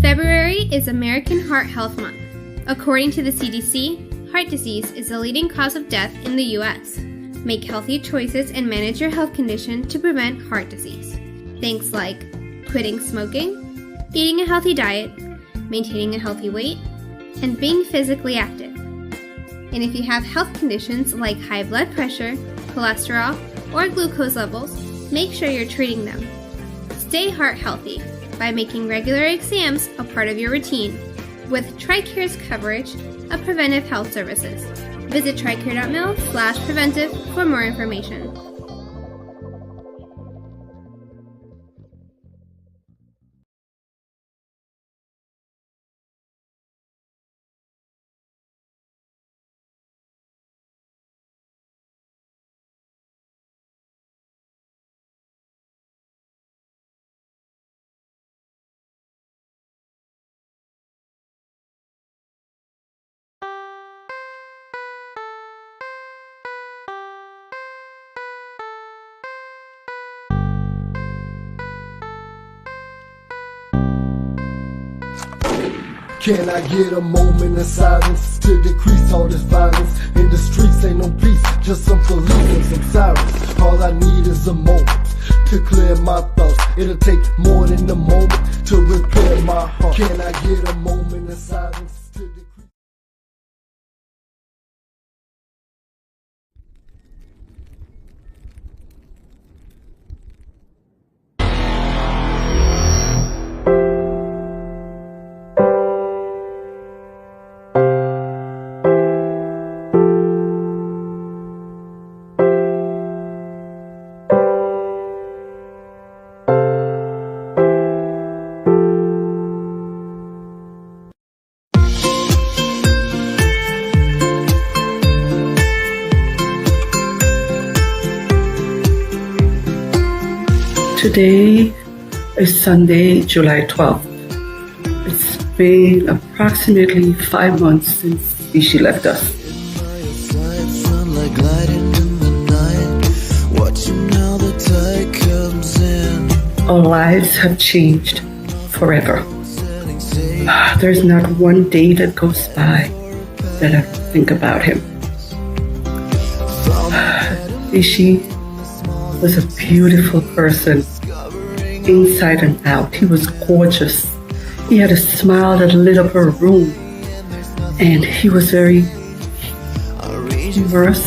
February is American Heart Health Month. According to the CDC, heart disease is the leading cause of death in the U.S. Make healthy choices and manage your health condition to prevent heart disease. Things like quitting smoking, eating a healthy diet, maintaining a healthy weight, and being physically active. And if you have health conditions like high blood pressure, cholesterol, or glucose levels, make sure you're treating them. Stay heart healthy by making regular exams a part of your routine with TRICARE's coverage of preventive health services. Visit tricare.mil/preventive for more information. Can I get a moment of silence to decrease all this violence? In the streets ain't no peace, just some police and some sirens. All I need is a moment to clear my thoughts. It'll take more than a moment to repair my heart. Can I get a moment of silence to decrease? Today is Sunday, July 12th. It's been approximately 5 months since Vishie left us. Our lives have changed forever. There's not one day that goes by that I think about him. Vishie was a beautiful person, inside and out. He was gorgeous. He had a smile that lit up her room, and he was very humorous,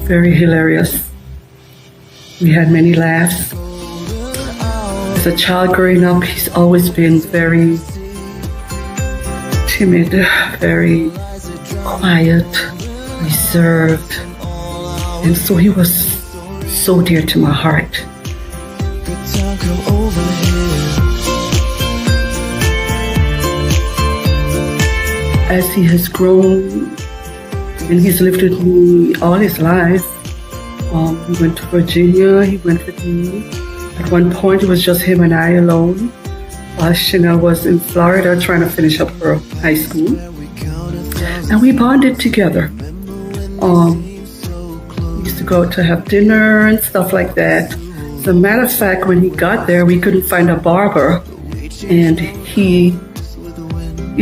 very hilarious. We had many laughs. As a child growing up, he's always been very timid, very quiet, reserved, and so he was so dear to my heart. As he has grown and he's lived with me all his life, he went to Virginia, he went with me. At one point it was just him and I alone, while Chanel was in Florida trying to finish up her high school. And we bonded together. We used to go out to have dinner and stuff like that. As a matter of fact, when he got there, we couldn't find a barber, and he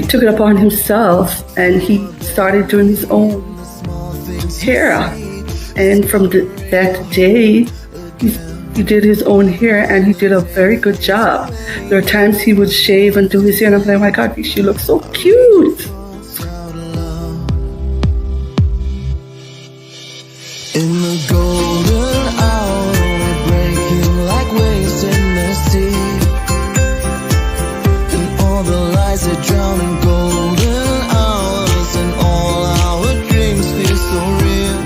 took it upon himself and he started doing his own hair. And from that day, he did his own hair, and he did a very good job. There are times he would shave and do his hair, and I'm like, oh my God, she looks so cute. In the golden hour, we're breaking like waves in the sea, and all the lies that drown in golden hours, and all our dreams feel so real.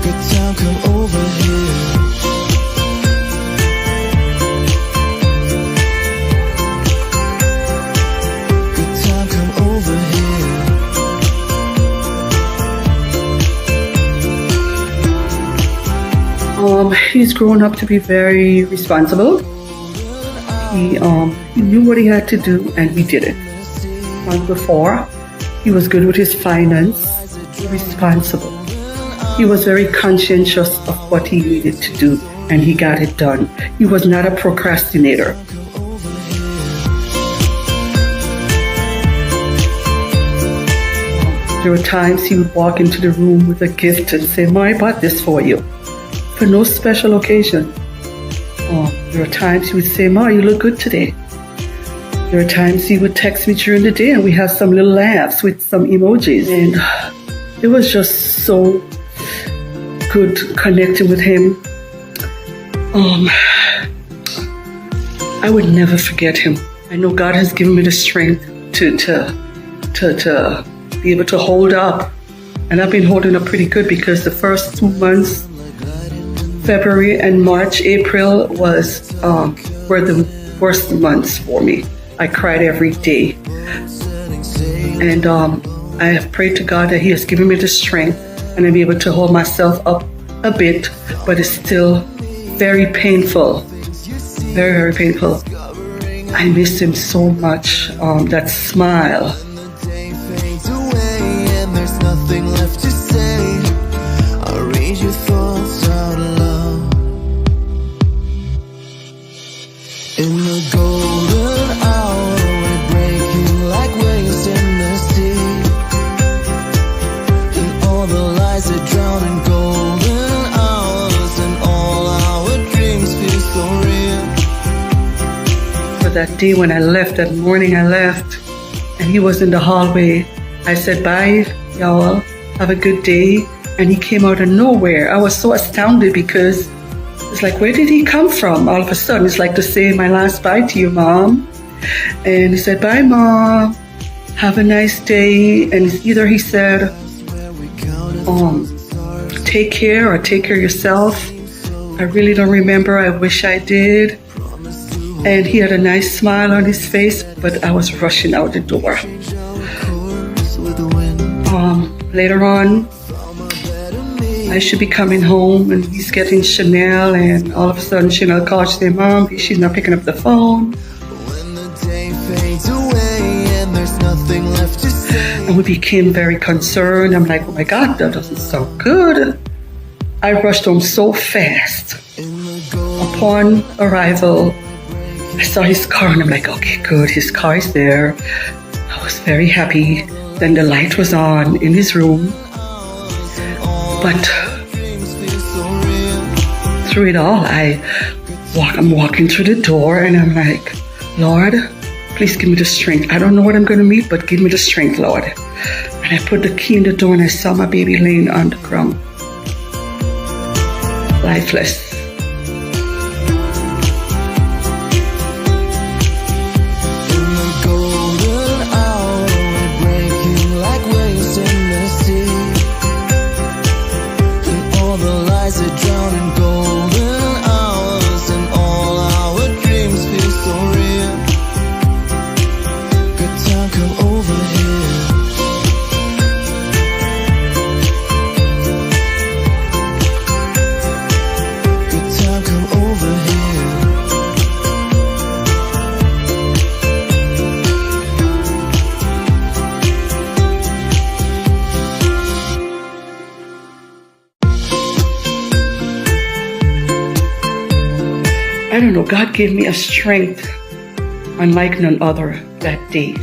Good time, come over here. Good time, come over here. He's grown up to be very responsible. He knew what he had to do, and he did it. Before, he was good with his finance, responsible. He was very conscientious of what he needed to do, and he got it done. He was not a procrastinator. There were times he would walk into the room with a gift and say, "Ma, I bought this for you," for no special occasion. There were times he would say, "Ma, you look good today." There were times he would text me during the day and we have some little laughs with some emojis. And it was just so good connecting with him. I would never forget him. I know God has given me the strength to be able to hold up. And I've been holding up pretty good because the first 2 months, February and March, April were the worst months for me. I cried every day. And I have prayed to God that He has given me the strength and I'm able to hold myself up a bit, but it's still very painful. Very, very painful. I miss him so much. That smile. In the golden hour, we're breaking like waves in the sea. And all the lies that drown in golden hours, and all our dreams feel so real. For that day when I left, that morning I left, and he was in the hallway, I said, "Bye, y'all. Have a good day." And he came out of nowhere. I was so astounded because it's like, where did he come from? All of a sudden, it's like to say my last bye to you, Mom. And he said, "Bye, Mom. Have a nice day." And either he said, "Take care," or "Take care of yourself." I really don't remember. I wish I did. And he had a nice smile on his face, but I was rushing out the door. Later on, I should be coming home and he's getting Chanel, and all of a sudden Chanel calls, she said, "Mom, she's not picking up the phone." And we became very concerned. I'm like, "Oh my God, that doesn't sound good." I rushed home so fast. Upon arrival, I saw his car and I'm like, "Okay, good, his car is there." I was very happy. Then the light was on in his room. But through it all, I'm walking through the door and I'm like, "Lord, please give me the strength. I don't know what I'm going to meet, but give me the strength, Lord." And I put the key in the door and I saw my baby laying on the ground, lifeless. I don't know, God gave me a strength unlike none other that day.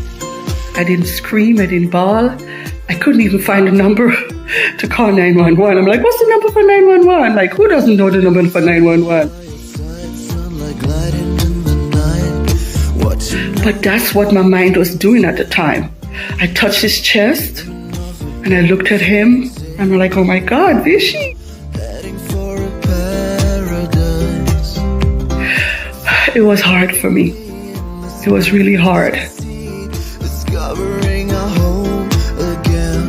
I didn't scream, I didn't bawl. I couldn't even find a number to call 911. I'm like, "What's the number for 911? Like, who doesn't know the number for 911? But that's what my mind was doing at the time. I touched his chest and I looked at him and I'm like, "Oh my God, Vishie." It was hard for me. It was really hard. Discovering a home again.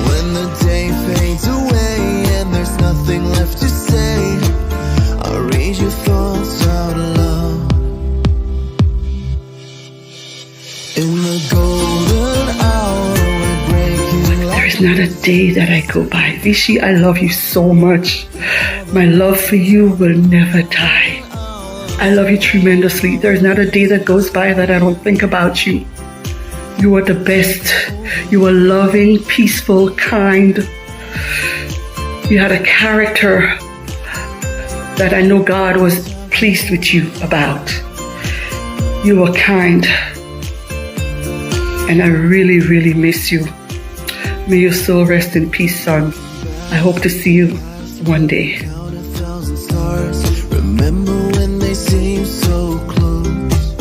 When the day fades away and there's nothing left to say, I'll read your thoughts out loud. In the golden hour, we're breaking. There's not a day that I go by. Vishie, I love you so much. My love for you will never die. I love you tremendously. There's not a day that goes by that I don't think about you. You are the best. You are loving, peaceful, kind. You had a character that I know God was pleased with you about. You were kind. And I really, really miss you. May your soul rest in peace, son. I hope to see you one day. Count 1,000 stars. Remember when they seemed so close.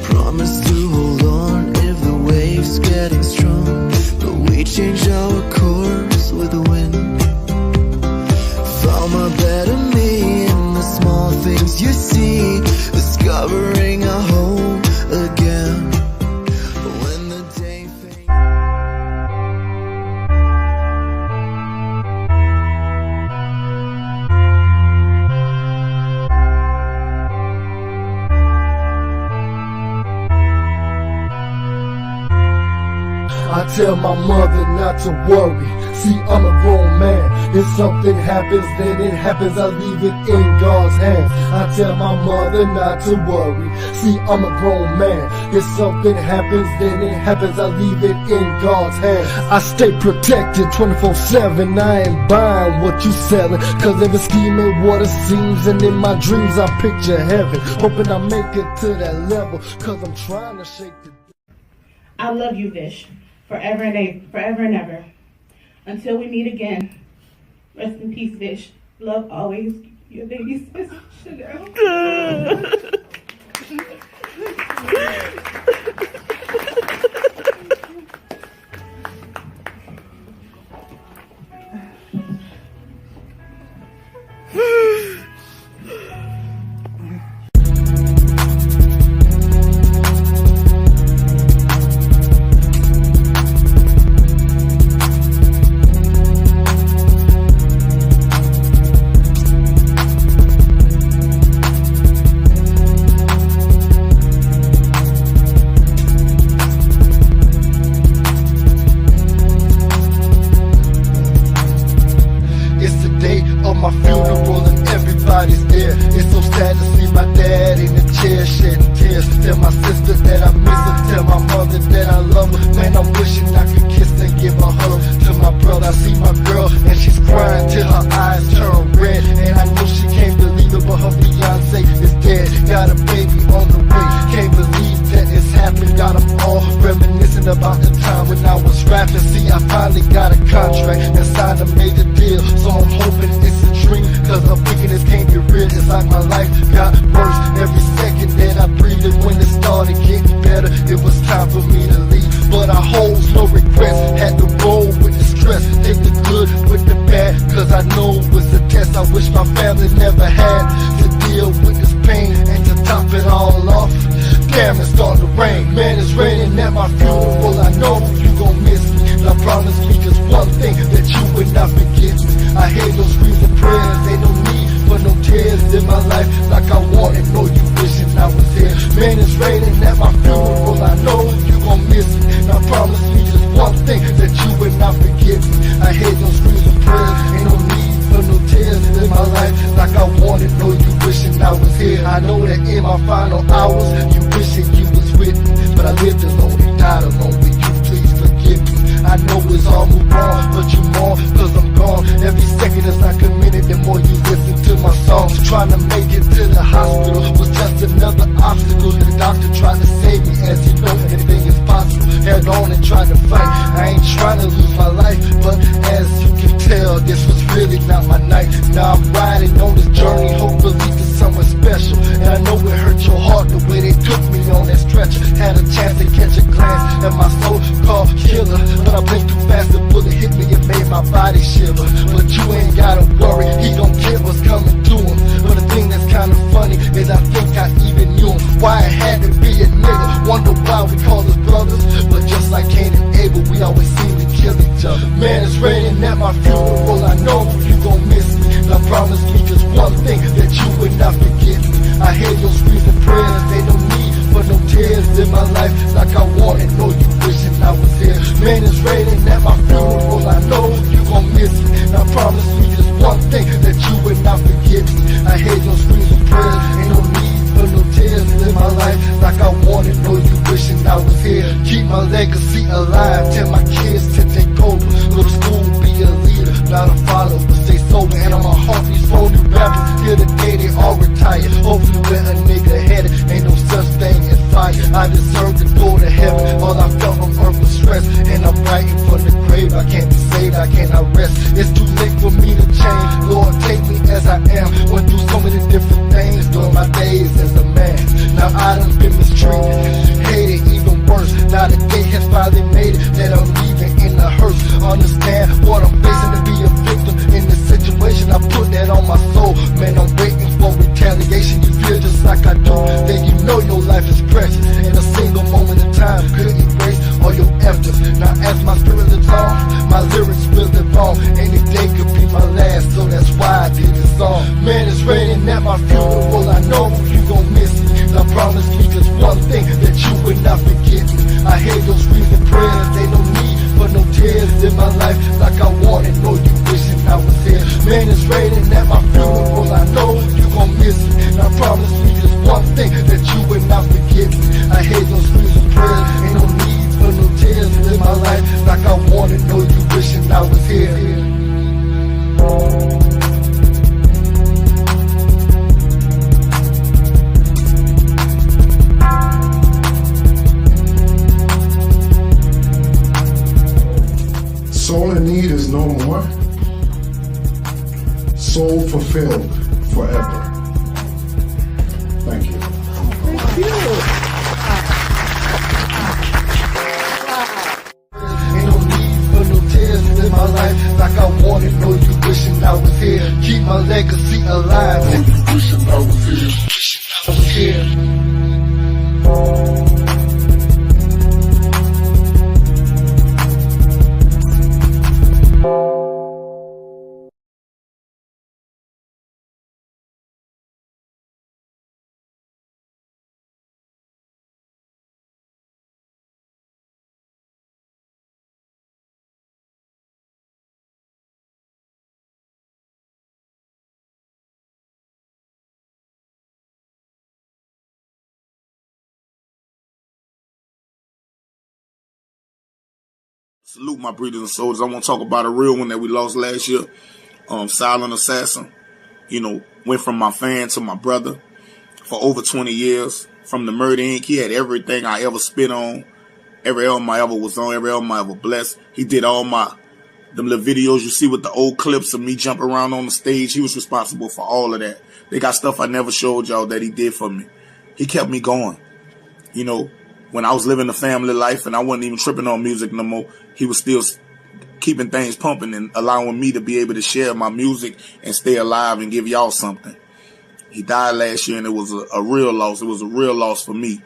Promise to hold on if the waves getting strong. But we changed our course with the wind. Found my better me in the small things you see. Discovering a home again. When the day fades. I tell my mother not to worry. See, I'm a grown man. If something happens, then it happens. I leave it in God's hands. I tell my mother not to worry. See, I'm a grown man. If something happens, then it happens. I leave it in God's hands. I stay protected 24/7. I ain't buying what you selling. Cause every scheme ain't what it seems. And in my dreams, I picture heaven. Hoping I make it to that level. Cause I'm trying to shake the... I love you, Vish, forever and ever. Until we meet again. Rest in peace, Vish. Love always. Your baby sister, Chanel. My funeral and everybody's there. It's so sad to see my dad in the chair shedding tears. Tell my sister that I miss her. Tell my mother that I love her. Man, I'm wishing I could kiss and give a hug. To my brother, I see my girl and she's crying till her eyes turn red. And I know she can't believe it, but her fiance is dead. Got a baby on the way. Can't believe that it's happened. Got them all reminiscing about the time when I was rapping. See, I finally got a contract and signed a major deal. So I'm hoping it's a dream, cause I'm thinking this can't be real. It's like my life got worse every second that I breathed. And when it started getting better, it was time for me to leave. But I hold no regrets, had to roll with the stress. Take the good with the bad, cause I know it's a test. I wish my family never had to deal with this pain. And to top it all off, damn, it's starting to rain. Man, it's raining at my funeral. I know you gon' miss me. Now promise me just one thing, that you would not forget me. I hear those screams and prayers, ain't no need for no tears in my life. Like I wanted, know you wishing I was here. Man, it's raining at my funeral. I know you gon' miss me. Now promise me just one thing, that you would not forget me. I hear those screams and prayers, ain't no need for no tears in my life. Like I wanted, know you wishing I was here. I know that in my final hours, you wishing you was with me. But I lived alone and died alone. Will you please forgive me? I know it's all moved on, but you more, cause I'm gone. Every second as I committed, the more you listen to my songs. Trying to make it to the hospital was just another obstacle. The doctor tried to save me, as he knows anything is possible. Held on and tried to fight. I ain't trying to lose my life, but as you can tell, this was really not my night. Now I'm riding on this journey, hopefully to somewhere special. And I know it hurt your heart the way they took me on that stretcher. Had a chance to catch a glance at my so-called killer, but I blinked too fast, the bullet hit me and made my body shiver. But you ain't gotta worry, he gon' get what's coming to him. But the thing that's kinda funny is I think I even knew him. Why it had to be a nigga, wonder why we call us brothers. But just like Cain and Abel, we always seem to kill each other. Man, it's raining at my funeral, I know you gon' miss me. Now promise me just one thing, that you would not forget me. I hear your screams and prayers, they don't need for no tears in my life. Like I wanted, know you wishing I was here. Man, it's raining at my funeral, I know you gon' miss me. Now promise me just one thing, that you would not forget me. I hear your screams and prayers, ain't no need for no tears in my life. Like I wanted, know you wishing I was here. Keep my legacy alive, tell my kids to take over. Go to school, be a leader, not a follower. Stay sober, and on my heart, these phony rappers, till the day they all retire. Hopefully where a nigga headed, ain't no such thing as fire. I deserve to go to heaven, all I felt on earth was stress, and I'm writing for the really long. My lyrics really long. Any day could be my last, so that's why I did this song. Man, it's raining at my funeral. I know you gon' miss me. Now promise me just one thing, that you would not forget me. I hear those screaming prayers. Ain't no need for no tears in my life, like I wanted. No, you wishing I was here. Man, it's raining at my funeral. I know you gon' miss me. Now promise me just one thing, that you would not forget me. I hear those screaming prayers. Ain't no need for no tears in my life, like I wanted. No, you wishing I was here. Soul in need is no more. Soul fulfilled forever. Thank you. Thank you. Ain't no need for no tears in my life, like I wanted. No, you wishing I was here. Keep my legacy alive. No, you wishing I was here. I was here. Salute my breeders and soldiers. I want to talk about a real one that we lost last year. Silent Assassin. You know, went from my fan to my brother for over 20 years. From the Murder Inc., he had everything I ever spit on. Every album I ever was on, every album I ever blessed. He did all them little videos you see with the old clips of me jumping around on the stage. He was responsible for all of that. They got stuff I never showed y'all that he did for me. He kept me going. You know, when I was living a family life and I wasn't even tripping on music no more, he was still keeping things pumping and allowing me to be able to share my music and stay alive and give y'all something. He died last year and it was a real loss. It was a real loss for me.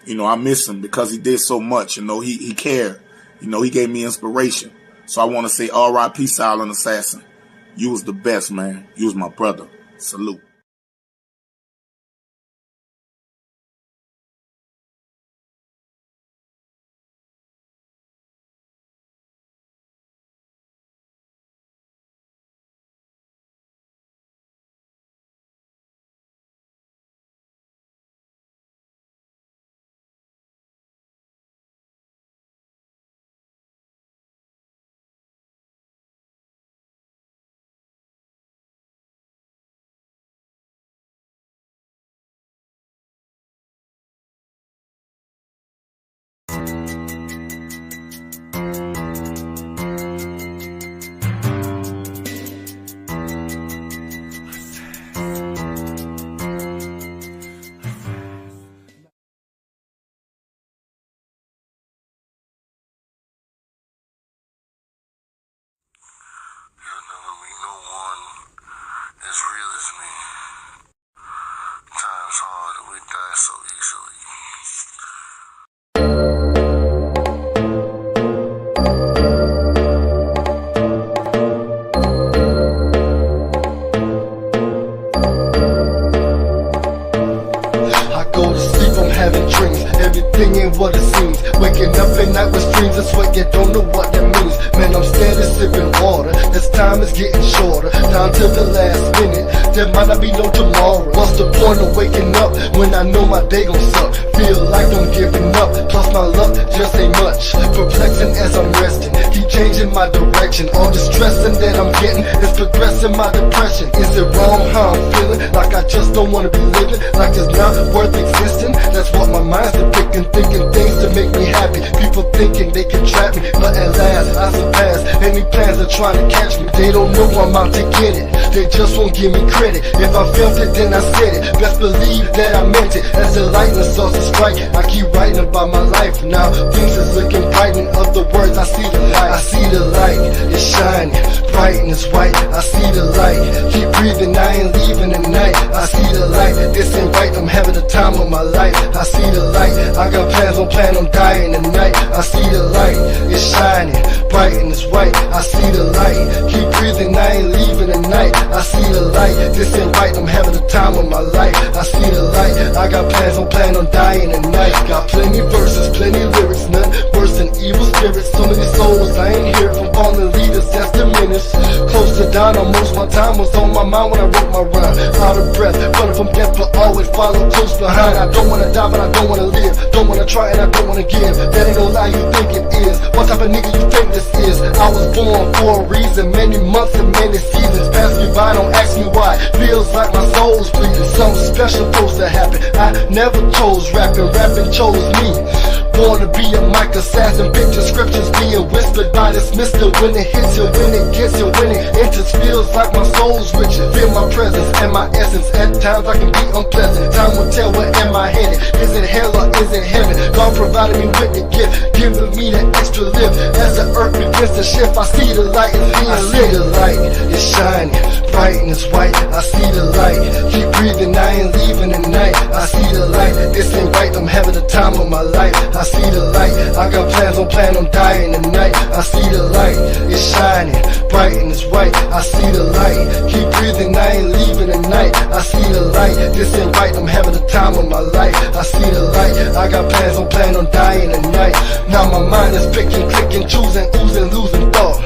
You know, I miss him because he did so much. You know, he cared. You know, he gave me inspiration. So I want to say R.I.P. Silent Assassin. You was the best, man. You was my brother. Salute. Everything ain't what it seems. Waking up at night with dreams, I swear you don't know what that means. Man, I'm steady sipping water, this time is getting shorter. Down to the last minute, there might not be no tomorrow. What's the point of waking up when I know my day gon' suck? Feel like I'm giving up, plus my luck just ain't much. Perplexing as I'm resting, keep changing my direction. All the stressing that I'm getting is progressing my depression. Is it wrong how I'm feeling? Like I just don't wanna be living, like it's not worth existing. That's what my mind's depicting, thinking things to make me happy. People thinking they can trap me, but at last I surpass any plans that try to catch me. They don't know I'm out to get it, they just won't give me credit. If I felt it, then I said it. Best believe that I meant it. As the lightning starts to strike, I keep writing about my life now. Things is looking bright, in other words, I see the light. I see the light, it's shining, bright and it's white. I see the light, keep breathing, I ain't leaving at night. I see the light, this ain't right, I'm having the time of my life. I see the the light. I got plans on dying tonight. I see the light, it's shining, bright and it's white. I see the light, keep breathing, I ain't leaving tonight. I see the light, this ain't right, I'm having the time of my life. I see the light, I got plans on dying tonight. Got plenty verses, plenty lyrics, none worse than evil spirits. So many souls I ain't hear from fallen leaders, that's diminished. Close to down, almost my time was on my mind when I wrote my rhyme. Out of breath, running from death, but always follow close behind. I don't wanna die, but I don't wanna live. Don't wanna try and I don't wanna give. That ain't no lie, you think it is. What type of nigga you think this is? I was born for a reason, many months and many seasons pass me by, don't ask me why. Feels like my soul's bleeding, something special supposed to happen. I never chose rapping, rapping chose me. Born to be a mic assassin, picture scriptures being whispered by this mister. When it hits you, when it gets you, when it enters, feels like my soul's with you. Feel my presence and my essence, at times I can be unpleasant. Time will tell where am I headed, is it hell or is it heaven? God provided me with the gift, giving me the extra lift. As the earth begins to shift, I see the light is being lit. I see the light, it's shining, bright and it's white. I see the light, keep breathing, I ain't leaving tonight. I see the light, this ain't right, I'm having the time of my life. I see the light, I got plans on dying tonight. I see the light, it's shining, bright and it's white. I see the light, keep breathing, I ain't leaving tonight. I see the light, this ain't right, I'm having the time of my life. I see the light, I got plans on dying tonight. Now my mind is picking, clicking, choosing, oozing, losing thought.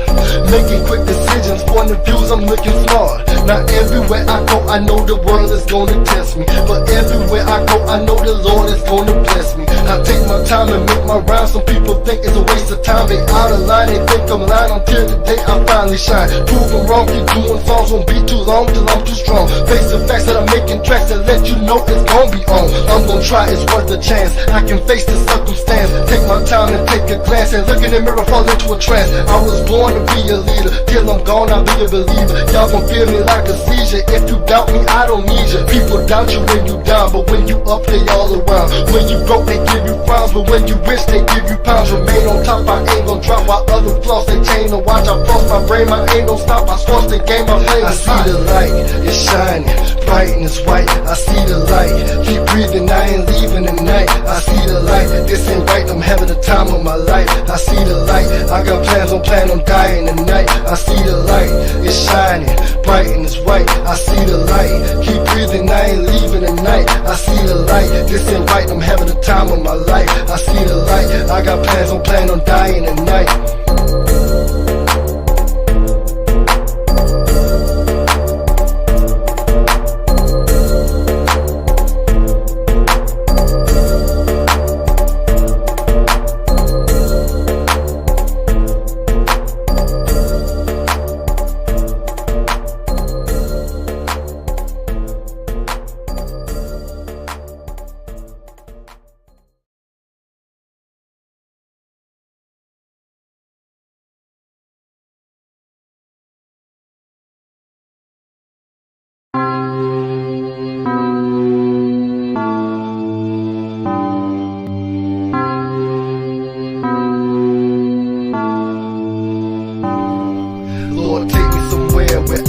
Making quick decisions, point of views, I'm looking smart. Now everywhere I go, I know the world is gonna test me. But everywhere I go, I know the Lord is gonna bless me. I take my time and make my rhymes. Some people think it's a waste of time. They out of line, they think I'm lying. Until the day I finally shine. Prove them wrong, keep doing songs. Won't be too long till I'm too strong. Face the facts that I'm making tracks and let you know it's gonna be on. I'm gonna try, it's worth a chance. I can face the circumstance. Take my time and take a glance. And look in the mirror, fall into a trance. I was born to be a leader. Till I'm gone, I'll be a believer. Y'all gon' feel me like a seizure. If you doubt me, I don't need you. People doubt you when you down, but when you up, they all around. When you broke, they give you frowns, but when you rich, they give you pounds. Remain on top, I ain't gon' drop. While other floss, they chain to watch. I floss my brain, I ain't gon' stop. I sports the game, I play. I see the light, it's shining, bright and it's white. I see the light, keep breathing, I ain't leaving tonight. I see the light, this ain't right, I'm having the time of my life. I see the light, I got plans on dying tonight. I see the light, it's shining, bright and it's white. I see the light, keep breathing, I ain't leaving tonight. I see the light, this ain't right, I'm having the time of my life. I see the light, I got plans on dying tonight.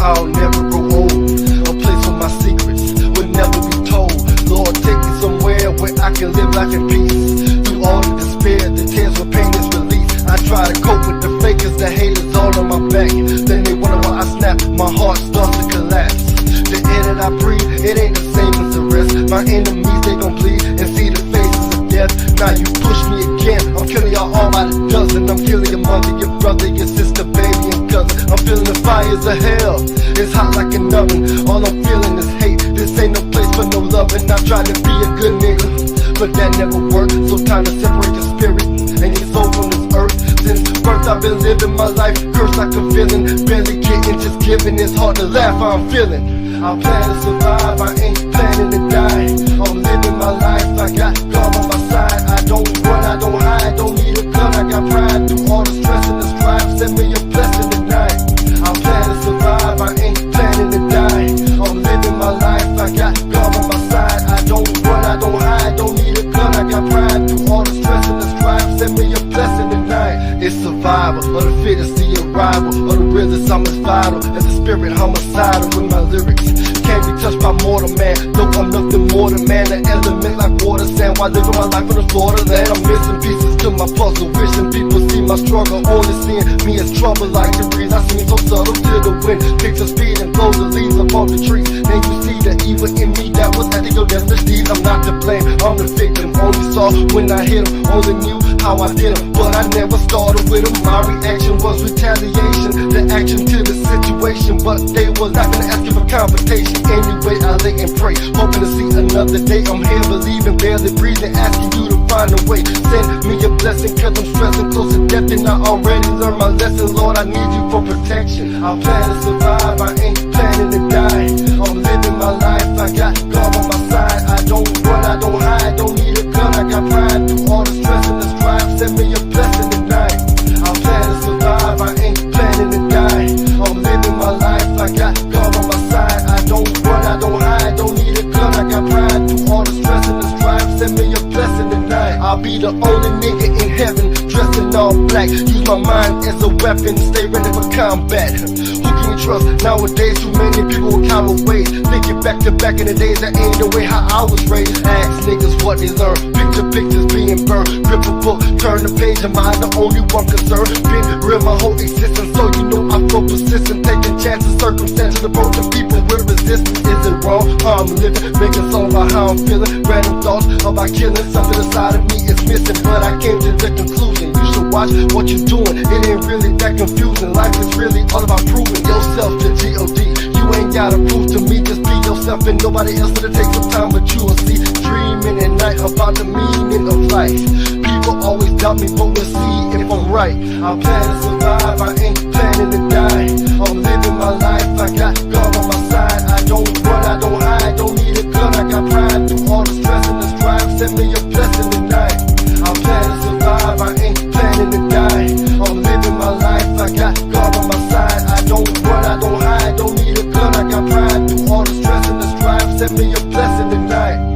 I'll never grow old. A place where my secrets will never be told. Lord, take me somewhere where I can live life in peace. Through all the despair, the tears where pain is released. I try to cope with the fakers, the haters all on my back. Then they wonder why I snap, my heart starts to collapse. The air that I breathe, it ain't the same as the rest. My enemies, they gon' bleed and see the faces of death. Now you push me again, I'm killing y'all all by the dozen. I'm killing your mother, your brother, your sister, baby, and cousin. I'm feeling the fires of hell, it's hot like an oven. All I'm feeling is hate, this ain't no place for no loving. I tried to be a good nigga, but that never worked. So time to separate your spirit and your soul from this earth. Since birth I've been living my life, cursed like a villain. Barely getting, just giving, it's hard to laugh how I'm feeling. I plan to survive, I ain't planning to die. I'm living my life, I got God on my side. I don't run, I don't hide, don't need a gun, I got pride. Through all the stress and the strife, send me a blessing tonight. I plan to survive, I ain't planning to die. I'm living my life, I got God on my side. I don't run, I don't hide, don't need a gun, I got pride. Through all the stress and the strife, send me a blessing tonight. It's survival of the fittest, the arrival of the realest. I'm as vital as the spirit homicidal with my lyrics. Can't be touched I'm mortal man. No, I'm nothing more than man. An element like water, sand. While living my life on the borderland, I'm missing pieces to my puzzle. Wishing people see my struggle. Only seeing me as trouble. Like the breeze, I seem so subtle till the wind picks up speed and blows the leaves upon the trees. Then you see the evil in me that was acting your destiny. I'm not to blame, I'm the victim. Only saw when I hit him, only knew how I did him, but I never started with him. My reaction was retaliation, the action to the situation, but they were laughing and asking for confrontation. Anyway, I lay and pray, hoping to see another day. I'm here believing, barely breathing, asking you to find a way. Send me a blessing, cause I'm stressing close to death, and I already learned my lesson. Lord, I need you for protection. I plan to survive, I ain't planning to die. I'm living my life, I got God on my side. I don't run, I don't hide, don't need a gun, I got pride. Through all the stress and the strife, send me a blessing tonight. I plan to survive, I ain't planning to die. I'm living my life, I got God on my side. I don't run, I don't hide, don't need a gun, I got pride. Through all the stress and the strife, send me a blessing tonight. I'll be the only nigga in heaven, dressed in all black. Use my mind as a weapon, stay ready for combat. Who can you trust? Nowadays, too many people will counter ways. Thinking back to back in the days, that ain't the way how I was raised. Ask niggas what they learn. Picture pictures being burned. Grip a book, turn the page, am I the only one concerned? Been real my whole existence, so you know I'm so persistent. Taking chances, circumstances, approaching people with resistance. Is it wrong? How I'm living, making songs about how I'm feeling. Random thoughts about killing, something inside of me is missing, but I came to the conclusion. You should watch what you're doing, it ain't really that confusing. Life is really all about proving yourself to G.O.D. You ain't gotta prove to me, just be yourself and nobody else. It'll take some time, but you will see. Dreaming at night about the meaning of life. People always doubt me, but we'll see if I'm right. I plan to survive, I ain't planning to die. I'm living my life, I got God on my side. I don't run, I don't hide, don't need a gun, I got pride. Through all the stress and the strife, send me a blessing tonight. I plan to survive, I ain't planning to die. I'm living my life, I got God on my side. I don't run, I don't hide, don't need a gun, I got pride. Through all the stress and the strife, send me a blessing tonight.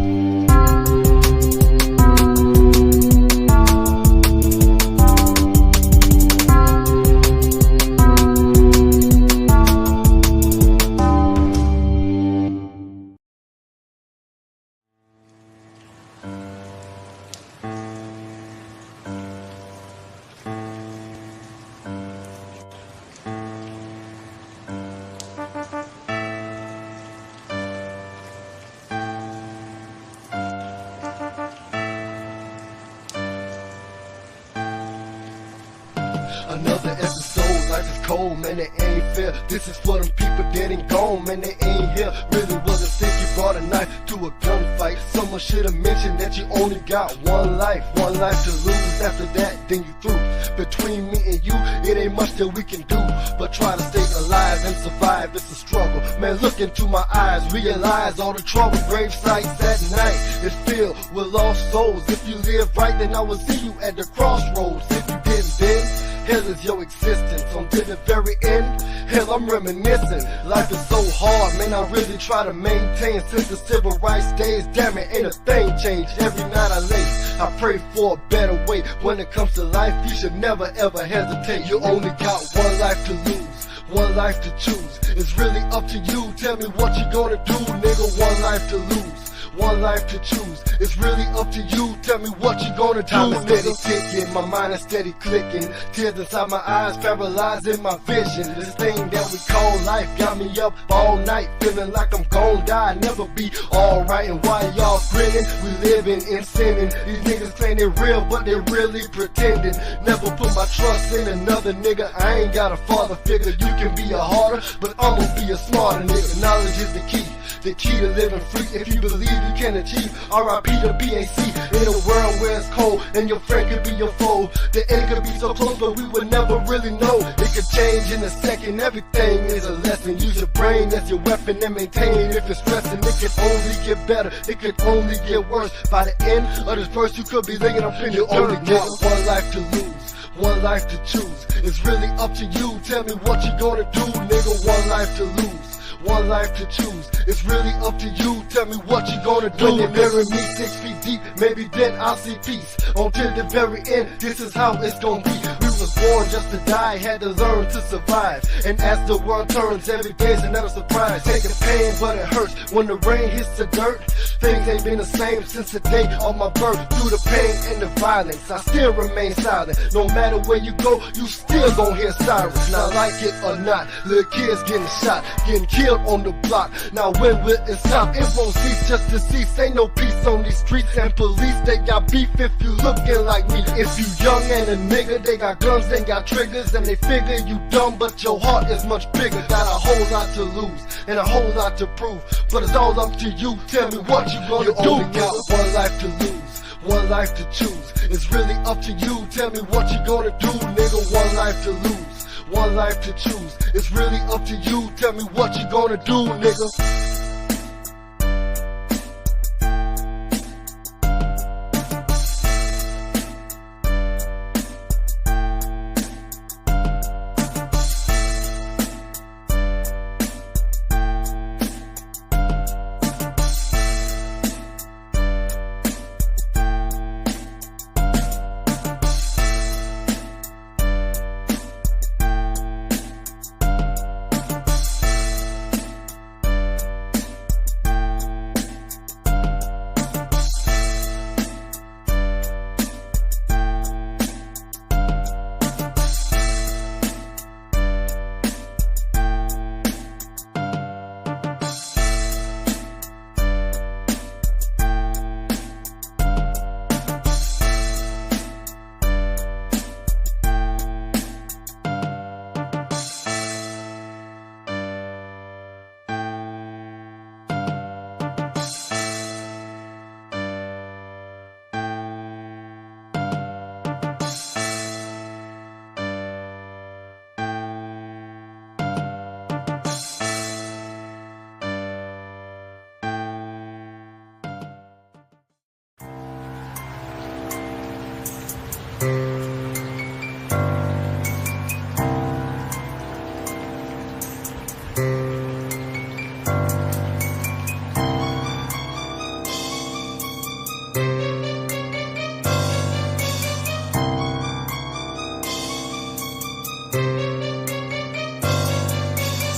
Another episode, life is cold, man, it ain't fair. This is for them people dead and gone, man, they ain't here. Really wasn't sick, you brought a knife to a gunfight. Someone should've mentioned that you only got one life to lose. After that, then you through. Between me and you, it ain't much that we can do, but try to stay alive and survive. It's a struggle, man, look into my eyes, realize all the trouble. Grave sites at night is filled with lost souls. If you live right, then I will see you at the crossroads. If you didn't, then hell is your existence. Until the very end, hell, I'm reminiscing. Life is so hard, man, I really try to maintain. Since the civil rights days, damn it, ain't a thing changed. Every night I lay, I pray for a better way. When it comes to life, you should never ever hesitate. You only got one life to lose, one life to choose. It's really up to you, tell me what you gonna do, nigga. One life to lose, one life to choose. It's really up to you, tell me what you gonna do. Time is steady ticking, my mind is steady clicking. Tears inside my eyes, paralyzing my vision. This thing that we call life got me up all night, feeling like I'm gon' die, never be alright. And while y'all grinning, we living in sinning. These niggas claim they real, but they really pretending. Never put my trust in another nigga, I ain't got a father figure. You can be a harder, but I'ma be a smarter nigga. Knowledge is the key to living free. If you believe you can achieve, R.I.P. to PAC. In a world where it's cold and your friend could be your foe, the end could be so close, but we would never really know. It could change in a second, everything is a lesson. Use your brain as your weapon and maintain. If it's stressing, it can only get better, it could only get worse. By the end of this verse, you could be laying up in your only got one life to lose, one life to choose. It's really up to you, tell me what you gonna do, nigga. One life to lose, one life to choose. It's really up to you, tell me what you gonna do. When they bury me 6 feet deep, maybe then I'll see peace. Until the very end, this is how it's gonna be. We was born just to die, had to learn to survive. And as the world turns, every day's another surprise. Taking pain, but it hurts when the rain hits the dirt. Things ain't been the same since the day of my birth. Through the pain and the violence, I still remain silent. No matter where you go, you still gon' hear sirens. Now like it or not, little kids getting shot, getting killed on the block. Now when will it stop? It won't cease, just to cease. Ain't no peace on these streets, and police, they got beef if you looking like me. If you young and a nigga, they got guns, they got triggers, and they figure you dumb, but your heart is much bigger. Got a whole lot to lose and a whole lot to prove, but it's all up to you. Tell me what you gonna do. You only got one life to lose, one life to choose. It's really up to you. Tell me what you gonna do, nigga. One life to lose, one life to choose. It's really up to you. Tell me what you gonna do, nigga.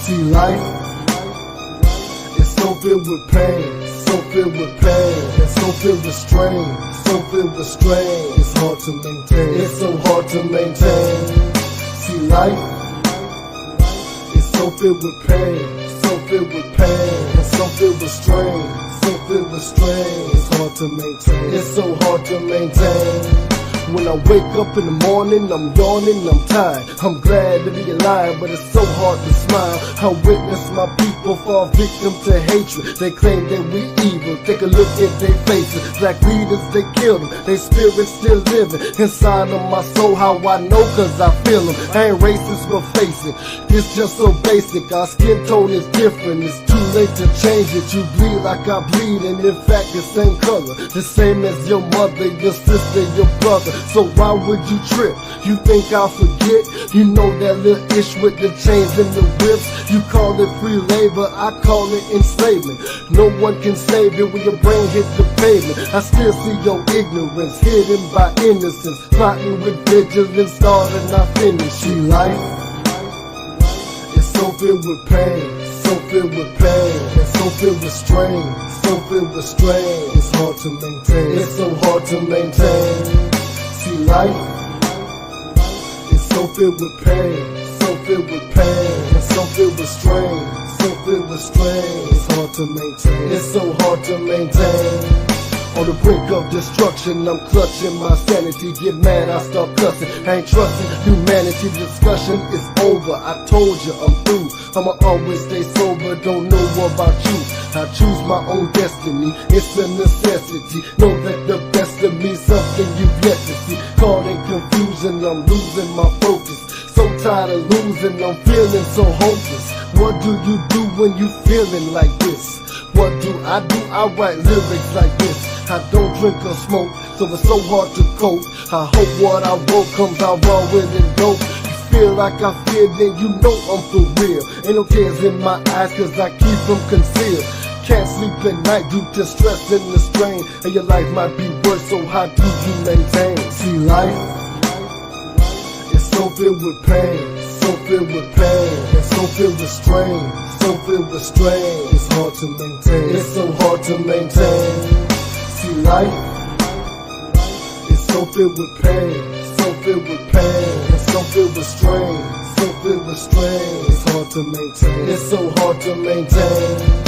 See, life is so filled with pain, so filled with pain, and so filled with strain, so filled with strain. It's hard to maintain, it's so hard to maintain. See, life is so filled with pain, so filled with pain, and so filled with strain, so filled with strain. It's hard to maintain, it's so hard to maintain. When I wake up in the morning, I'm yawning, I'm tired. I'm glad to be alive, but it's so hard to smile. I witness my people fall victim to hatred. They claim that we evil. Take a look at their faces. Black leaders, they killed them. Their spirits still living inside of my soul. How I know, cause I feel them. I ain't racist, but face it, it's just so basic. Our skin tone is different. It's too late to change it. You bleed like I bleed, and in fact the same color, the same as your mother, your sister, your brother. So why would you trip? You think I'll forget? You know that little ish with the chains and the whips. You call it free labor, I call it enslavement. No one can save it when your brain hits the pavement. I still see your ignorance hidden by innocence, plotting with vigilance, starting not finishing. Life is so filled with pain, so filled with pain, and so filled with strain, so filled with strain. It's hard to maintain, it's so hard to maintain. See, life is so filled with pain, so filled with pain, and so filled with strain, so filled with strain. It's hard to maintain, it's so hard to maintain. On the brink of destruction, I'm clutching my sanity. Get mad, I start cussing. I ain't trusting humanity. Discussion is over. I told you I'm through. I'ma always stay sober. Don't know about you. I choose my own destiny. It's a necessity. Know that the best of me, something you've yet to see. Caught in confusion, I'm losing my focus. So tired of losing, I'm feeling so hopeless. What do you do when you feeling like this? What do? I write lyrics like this. I don't drink or smoke, so it's so hard to cope. I hope what I wrote comes out raw with it dope. You feel like I feel, then you know I'm for real. Ain't no tears in my eyes, cause I keep them concealed. Can't sleep at night due to stress and the strain. And your life might be worse, so how do you maintain? See, life is so so filled with pain, so filled with pain, and so filled with strain, so filled with strain. It's hard to maintain, it's so hard to maintain. See, life is so filled with pain, so filled with pain, and so filled with strain, so filled with strain. It's hard to maintain, it's so hard to maintain.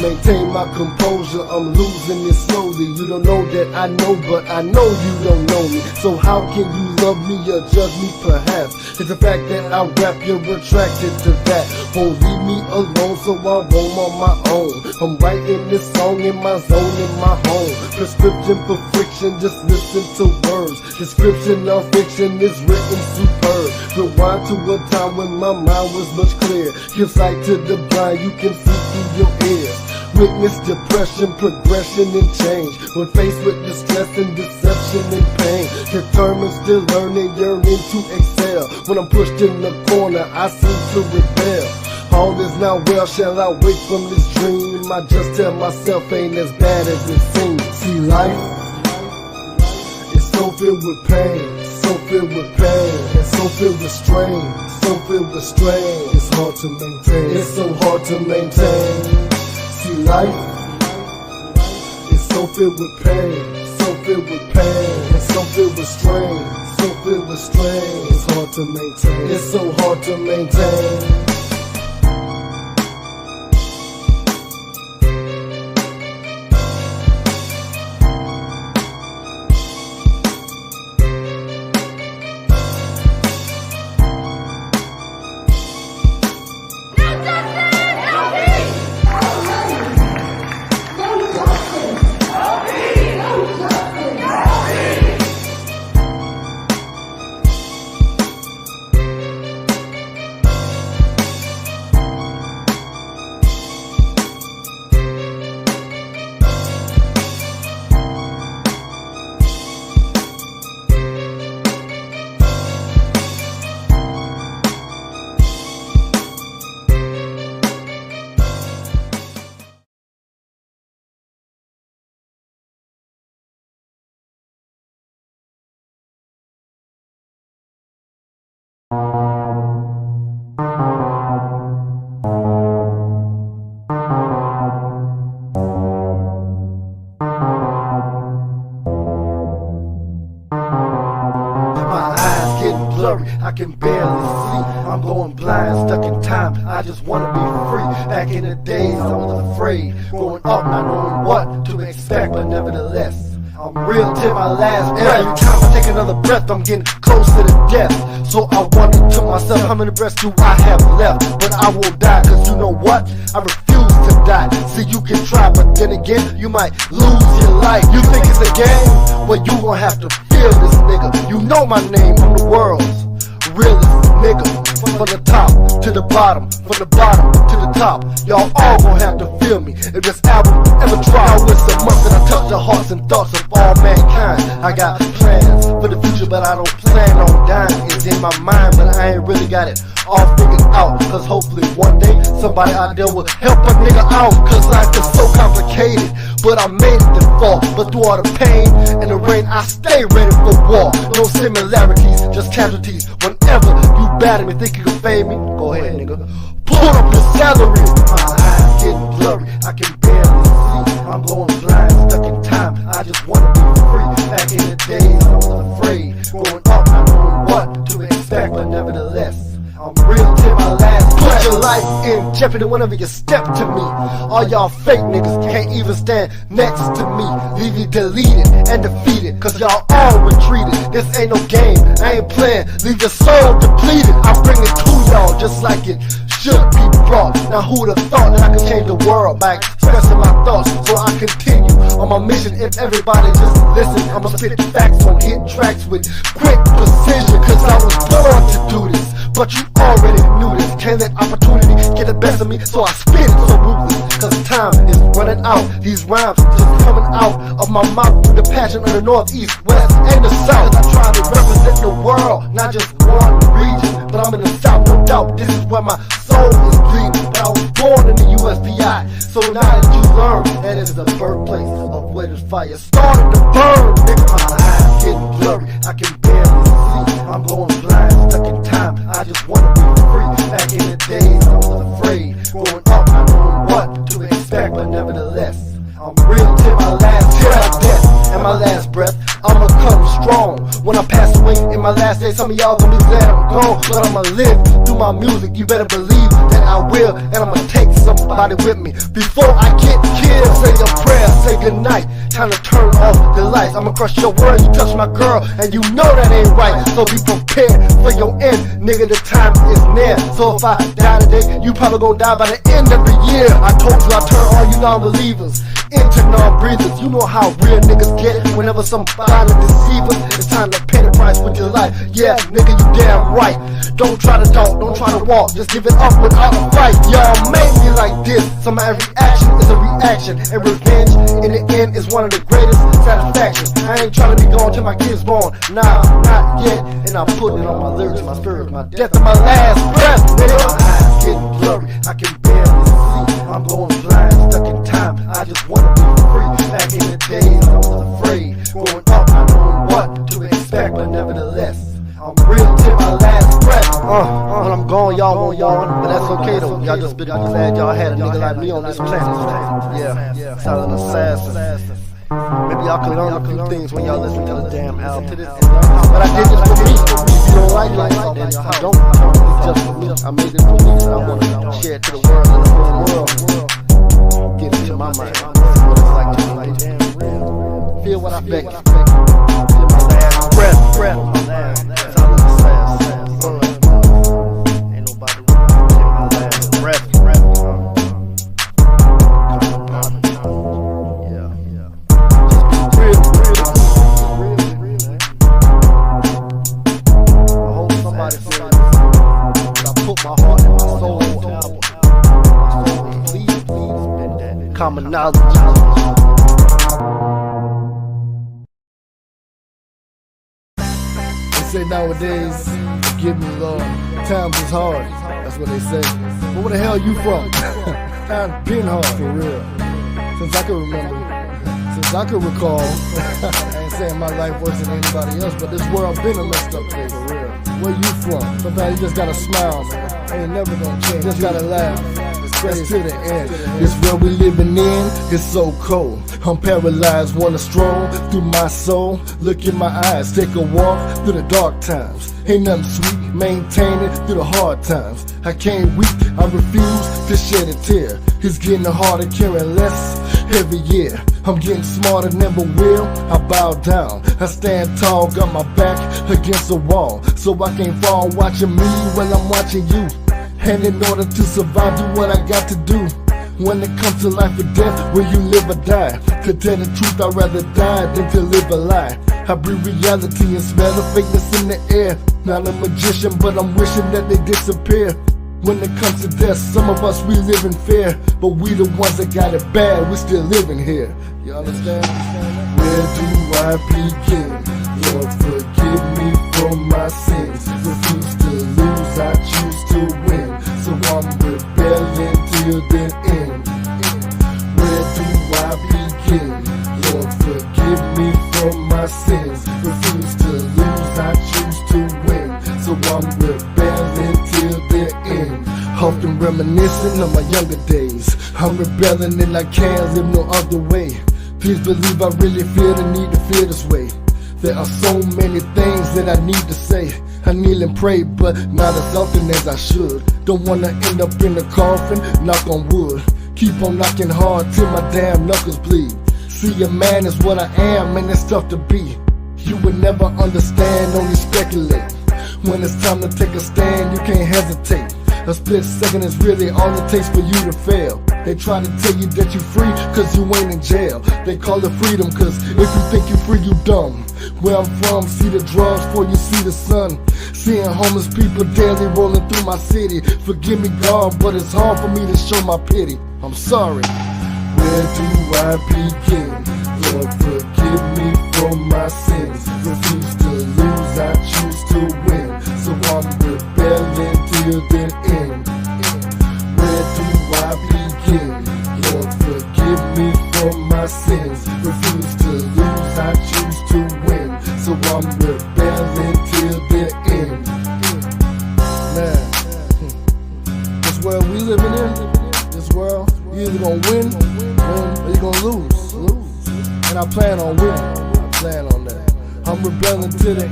Maintain my composure, I'm losing it slowly. You don't know that I know, but I know you don't know me. So how can you love me or judge me perhaps? It's the fact that I rap, you're attracted to that. Won't leave me alone, so I roam on my own. I'm writing this song in my zone, in my home. Prescription for friction, just listen to words. Description of fiction is written superb. Rewind to a time when my mind was much clearer. Give sight to the blind, you can see through your ears. Witness depression, progression, and change. When faced with distress and deception and pain, determined, still learning, yearning to excel. When I'm pushed in the corner, I seem to rebel. All is not well, shall I wake from this dream? I just tell myself ain't as bad as it seems. See, life is so filled with pain, so filled with pain, and so filled with strain, so filled with strain. It's hard to maintain, it's so hard to maintain. See, life is so filled with pain, so filled with pain, and so filled with strain, so filled with strain. It's hard to maintain, it's so hard to maintain. I can barely see, I'm going blind, stuck in time, I just wanna be free. Back in the days I was afraid, growing up not knowing what to expect, but nevertheless I'm real till my last breath. Every time I take another breath, I'm getting close to the death. So I wonder to myself, how many breaths do I have left? But I will die, cause you know what? I refuse to die. See, you can try, but then again, you might lose your life. You think it's a game? Well, you gon' have to feel this nigga. You know my name, I'm the world's realest nigga. From the top to the bottom, from the bottom to the top, y'all all gon' have to feel me if this album ever drops. Now it's a month that I touch the hearts and thoughts of all mankind. I got plans for the future, but I don't plan on dying. It's in my mind, but I ain't really got it all figured out. Cause hopefully one day somebody out there will help a nigga out. Cause life is so complicated, but I made it to fall. But through all the pain and the rain, I stay ready for war. No similarities, just casualties. Whenever you batter me, think you can fade me, go ahead nigga, pull up your salary. My eyes getting blurry, I can barely see, I'm going blind, stuck in time, I just wanna be free. Back in the days I was afraid, growing up not knowing what to expect, but nevertheless I'm real till my last breath. Put your life in jeopardy whenever you step to me. All y'all fake niggas can't even stand next to me. Leave you deleted and defeated, cause y'all all retreated. This ain't no game, I ain't playing. Leave your soul depleted. I bring it to y'all just like it should be brought. Now who'd have thought that I could change the world by expressing my thoughts? So I continue on my mission. If everybody just listen, I'ma spit facts on hit tracks with quick precision. Cause I was born to do this, but you already knew this. Can't let opportunity get the best of me, so I spit it so ruthless. Cause time is running out. These rhymes just coming out of my mouth through the passion of the north, east, west, and the south. I try to represent the world, not just one region. But I'm in the south, no doubt. This is where my soul is bleeding. But I was born in the USPI, so now that you learn, that is the birthplace of where this fire started to burn. Nigga, my eyes getting blurry, I can barely see. I'm going blind, stuck in I'ma come strong. When I pass away in my last day, some of y'all gonna be glad I'm gone, but I'ma live through my music. You better believe that I will, and I'ma take somebody with me before I get killed. Say your prayer, say goodnight. Time to turn off the lights. I'ma crush your world. You touch my girl, and you know that ain't right. So be prepared for your end, nigga. The time is near. So if I die today, you probably gonna die by the end of the year. I told you I turn all you non-believers into non-breathers. You know how real niggas get whenever somebody deceive us. It's time to pay the price with your life. Yeah, nigga, you damn right. Don't try to talk, don't try to walk. Just give it up without a fight. Y'all made me like this. So my every action is a reaction, and revenge in the end is one of the greatest satisfactions. I ain't trying to be gone till my kids born. Nah, not yet. And I'm putting it on my lyrics, my spirit, my death, and my last breath. Nigga, my eyes getting blurry. I can barely see. I'm going blind, stuck in time. I just wanna be free. Back in the days, I was afraid. Growing up, I know what to expect, but nevertheless, I'm real till my last breath. When I'm gone, y'all won't yawn, but that's okay though. Y'all just been glad y'all had a nigga like me on this planet. Yeah, silent assassin. Maybe y'all can learn a few things when y'all listen to the damn album. But I did this for me. If you don't like it, then y'all don't. It's just for me. I made it for me, and I want to share it to the world, and the whole world. Get it to my mind. What it's like to be damn real. Feel what I feel. Feel my last breath. My last silent assassin. Ain't nobody feel my last breath. Common knowledge. They say nowadays, give me Lord, times is hard. That's what they say. But where the hell you from? Times been hard for real. Since I can remember, since I can recall. I ain't saying my life worse than anybody else, but this world been a messed up place for real. Where you from? Sometimes you just gotta smile, man. I ain't never gonna change. Just gotta laugh. That's to the end. This world we living in is so cold. I'm paralyzed, wanna stroll through my soul. Look in my eyes, take a walk through the dark times. Ain't nothing sweet, maintain it through the hard times. I can't weep, I refuse to shed a tear. It's getting harder, caring less every year. I'm getting smarter, never will. I bow down, I stand tall, got my back against the wall, so I can't fall watching me when I'm watching you. And in order to survive, do what I got to do. When it comes to life or death, will you live or die? To tell the truth, I'd rather die than to live a lie. I breathe reality and smell the fakeness in the air. Not a magician, but I'm wishing that they disappear. When it comes to death, some of us, we live in fear. But we the ones that got it bad, we still living here. You understand? Where do I begin? Lord, forgive me for my sins. Refuse to lose, I choose to win. So I'm rebelling till the end. Where do I begin? Lord, forgive me for my sins. Refuse to lose, I choose to win. So I'm rebelling till the end. Often reminiscing of my younger days. I'm rebelling and I can't live no other way. Please believe I really feel the need to feel this way. There are so many things that I need to say. I kneel and pray, but not as often as I should. Don't wanna end up in a coffin, knock on wood. Keep on knocking hard till my damn knuckles bleed. See, a man is what I am, and it's tough to be. You would never understand, only speculate. When it's time to take a stand, you can't hesitate. A split second is really all it takes for you to fail. They try to tell you that you're free cause you ain't in jail. They call it freedom cause if you think you're free, you dumb. Where I'm from, see the drugs before you see the sun. Seeing homeless people daily rolling through my city. Forgive me, God, but it's hard for me to show my pity. I'm sorry. Where do I begin? Lord, forgive me for my sins. Refuse to lose, I choose to win. So I'm rebelling till the end. Where do I begin? Lord, forgive me for my sins. Refuse to lose, I choose to win. So I'm rebelling till the end. Man, this world we living in, this world, you either gonna win or you gonna lose. And I plan on winning. I plan on that. I'm rebelling to the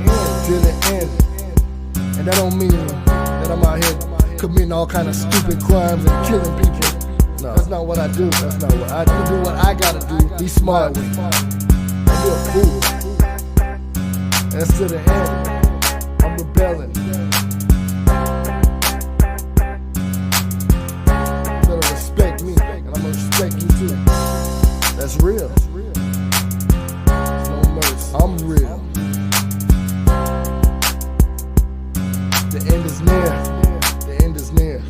end. And that don't mean that I'm out here committing all kind of stupid crimes and killing people. No, that's not what I do. That's not what I do. I do what I gotta do. Be smart with it. Don't be a fool. That's to the end. I'm rebelling. You better respect me, and I'm gonna respect you too. That's real. There's no mercy. I'm real. The end is near. The end is near.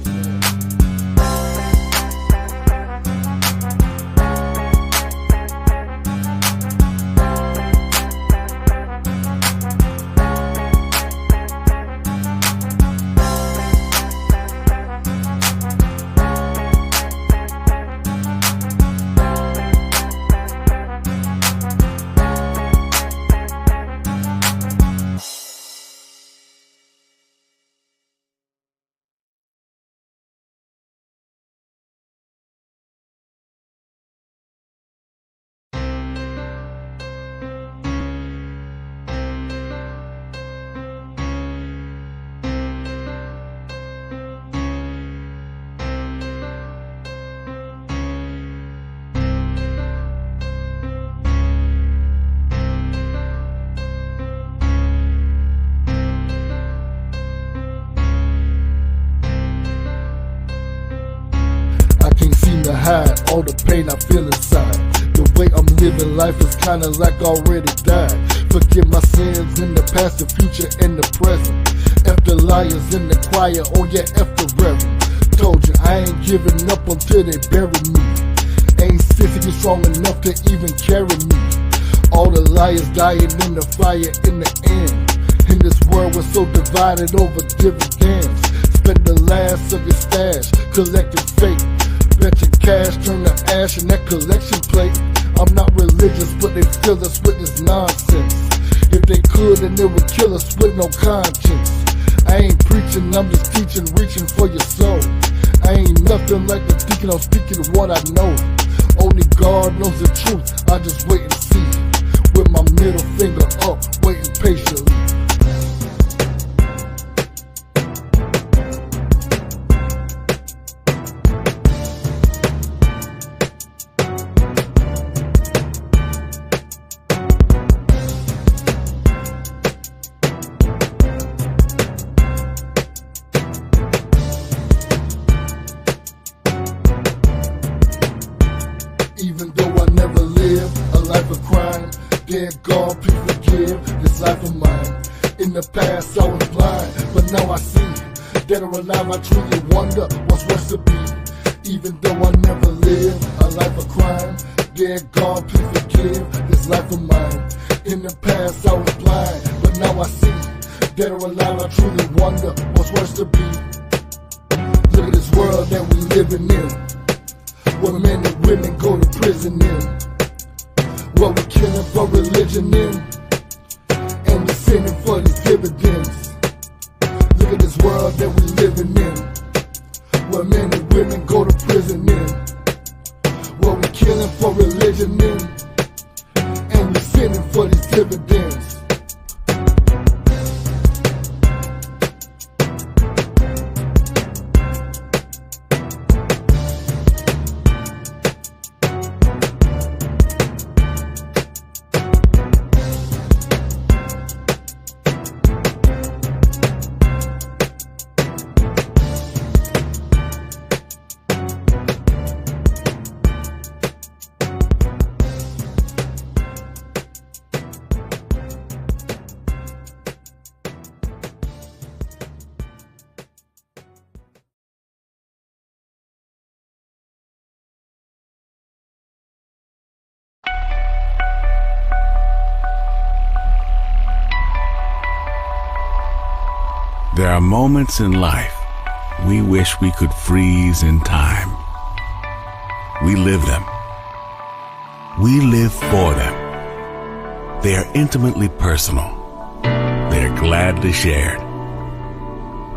Hide all the pain I feel inside. The way I'm living life is kinda like already died. Forgive my sins in the past, the future, and the present. F the liars in the choir, oh yeah, F the reverend. Told you I ain't giving up until they bury me. Ain't physically strong enough to even carry me. All the liars dying in the fire in the end. In this world we're so divided over dividends. Spend the last of your stash collecting fake. Bet your cash turn to ash in that collection plate. I'm not religious, but they fill us with this nonsense. If they could, then they would kill us with no conscience. I ain't preaching, I'm just teaching, reaching for your soul. I ain't nothing like the deacon, I'm speaking what I know. Only God knows the truth, I just wait and see. With my middle finger up, waiting patiently. Even though I never lived a life of crime, dear God, please forgive this life of mine. In the past I was blind, but now I see. Dead or alive, I truly wonder what's worse to be. Even though I never lived a life of crime, dear God, please forgive this life of mine. In the past I was blind, but now I see. Dead or alive, I truly wonder what's worse to be. Look at this world that we living in, where men and women go to prison in, where we're killing for religion in, and we're sinning for these dividends. Look at this world that we living in, where men and women go to prison in, where we're killing for religion in, and we're sinning for these dividends. There are moments in life we wish we could freeze in time. We live them. We live for them. They are intimately personal. They are gladly shared.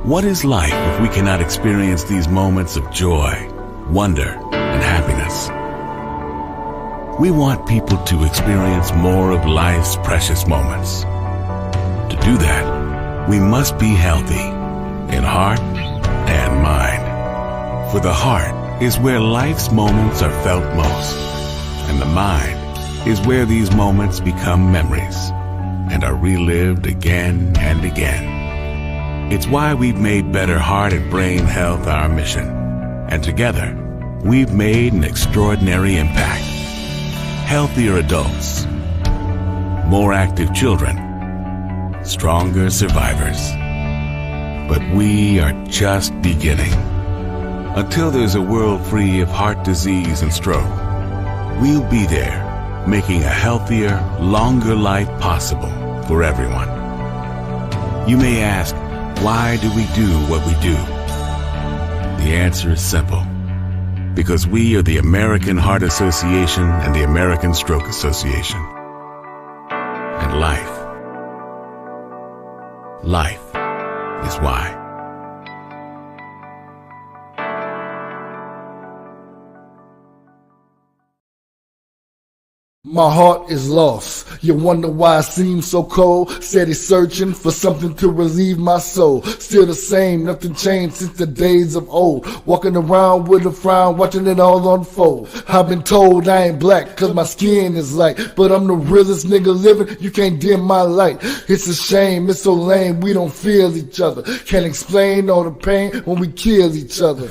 What is life if we cannot experience these moments of joy, wonder, and happiness? We want people to experience more of life's precious moments. do that, we must be healthy in heart and mind. For the heart is where life's moments are felt most, and the mind is where these moments become memories and are relived again and again. It's why we've made better heart and brain health our mission, and together we've made an extraordinary impact. Healthier adults, more active children, stronger survivors. But we are just beginning. Until there's a world free of heart disease and stroke, we'll be there, making a healthier, longer life possible for everyone. You may ask, why do we do what we do? The answer is simple. Because we are the American Heart Association and the American Stroke Association. And life is why. My heart is lost. You wonder why I seem so cold. Steady searching for something to relieve my soul. Still the same, nothing changed since the days of old. Walking around with a frown, watching it all unfold. I've been told I ain't black cause my skin is light, but I'm the realest nigga living, you can't dim my light. It's a shame, it's so lame, we don't feel each other. Can't explain all the pain when we kill each other.